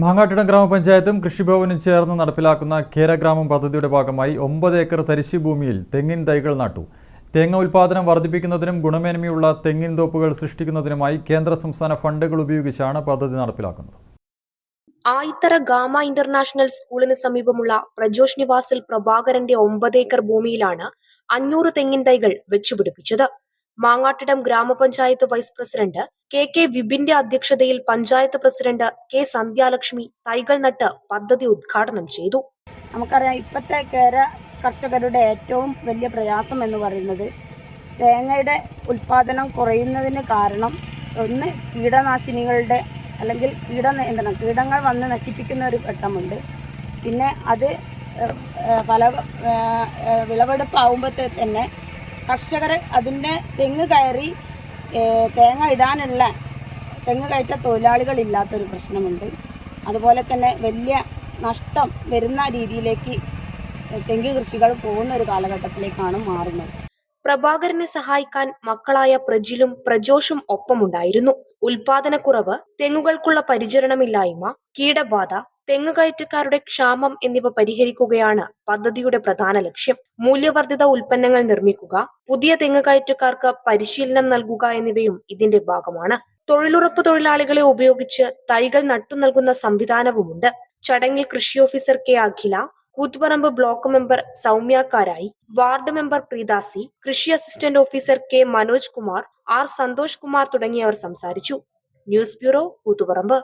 മാങ്ങാട്ടിടം ഗ്രാമപഞ്ചായത്തും കൃഷിഭവനും ചേർന്ന് നടപ്പിലാക്കുന്ന ഖേരഗ്രാമം പദ്ധതിയുടെ ഭാഗമായി 9 ഏക്കർ തരിശു ഭൂമിയിൽ തെങ്ങിൻ തൈകൾ നട്ടു. തേങ്ങ ഉൽപ്പാദനം വർദ്ധിപ്പിക്കുന്നതിനും ഗുണമേന്മയുള്ള തെങ്ങിൻ തോപ്പുകൾ സൃഷ്ടിക്കുന്നതിനുമായി കേന്ദ്ര സംസ്ഥാന ഫണ്ടുകൾ ഉപയോഗിച്ചാണ് പദ്ധതി നടപ്പിലാക്കുന്നത്. ആയിത്തറ ഗാമ ഇന്റർനാഷണൽ സ്കൂളിന് സമീപമുള്ള പ്രജോഷ് നിവാസിൽ പ്രഭാകരന്റെ 9 ഏക്കർ ഭൂമിയിലാണ് 500 തെങ്ങിൻ തൈകൾ വെച്ചുപിടിപ്പിച്ചത്. മാങ്ങാട്ടിടം ഗ്രാമപഞ്ചായത്ത് വൈസ് പ്രസിഡന്റ് കെ വിപിന്റെ അധ്യക്ഷതയിൽ പഞ്ചായത്ത് പ്രസിഡന്റ് കെ സന്ധ്യാലക്ഷ്മി തൈകൾ നട്ട് പദ്ധതി ഉദ്ഘാടനം ചെയ്തു. നമുക്കറിയാം, ഇപ്പോഴത്തെ കേര കർഷകരുടെ ഏറ്റവും വലിയ പ്രയാസം എന്ന് പറയുന്നത് തേങ്ങയുടെ ഉൽപ്പാദനം കുറയുന്നതിന് കാരണം ഒന്ന് കീടനാശിനികളുടെ അല്ലെങ്കിൽ കീടനിയന്ത്രണം, കീടങ്ങൾ വന്ന് നശിപ്പിക്കുന്ന ഒരു ഘട്ടമുണ്ട്. പിന്നെ അത് വിളവെടുപ്പ് ആവുമ്പോഴത്തെ തന്നെ കർഷകർ അതിൻ്റെ തെങ്ങ് കയറി തേങ്ങ ഇടാനുള്ള തെങ്ങ് കയറ്റ തൊഴിലാളികളില്ലാത്തൊരു പ്രശ്നമുണ്ട്. അതുപോലെ തന്നെ വലിയ നഷ്ടം വരുന്ന രീതിയിലേക്ക് തെങ്ങ് കൃഷികൾ പോകുന്ന ഒരു കാലഘട്ടത്തിലേക്കാണ് മാറുന്നത്. പ്രഭാകരനെ സഹായിക്കാൻ മക്കളായ പ്രജിലും പ്രജോഷും ഒപ്പമുണ്ടായിരുന്നു. ഉൽപാദനക്കുറവ്, തെങ്ങുകൾക്കുള്ള പരിചരണമില്ലായ്മ, കീടബാധ, തെങ്ങുകയറ്റക്കാരുടെ ക്ഷാമം എന്നിവ പരിഹരിക്കുകയാണ് പദ്ധതിയുടെ പ്രധാന ലക്ഷ്യം. മൂല്യവർദ്ധിത ഉൽപ്പന്നങ്ങൾ നിർമ്മിക്കുക, പുതിയ തെങ്ങുകയറ്റക്കാർക്ക് പരിശീലനം നൽകുക എന്നിവയും ഇതിന്റെ ഭാഗമാണ്. തൊഴിലുറപ്പ് തൊഴിലാളികളെ ഉപയോഗിച്ച് തൈകൾ നട്ടു നൽകുന്ന സംവിധാനവുമുണ്ട്. ചടങ്ങിൽ കൃഷി officer K Akhila, Koothuparamba block member സൗമ്യക്കാരായി, വാർഡ് മെമ്പർ പ്രീതാസി, കൃഷി assistant officer K Manoj Kumar, R Santhosh Kumar തുടങ്ങിയവർ സംസാരിച്ചു. News bureau, Koothuparamba.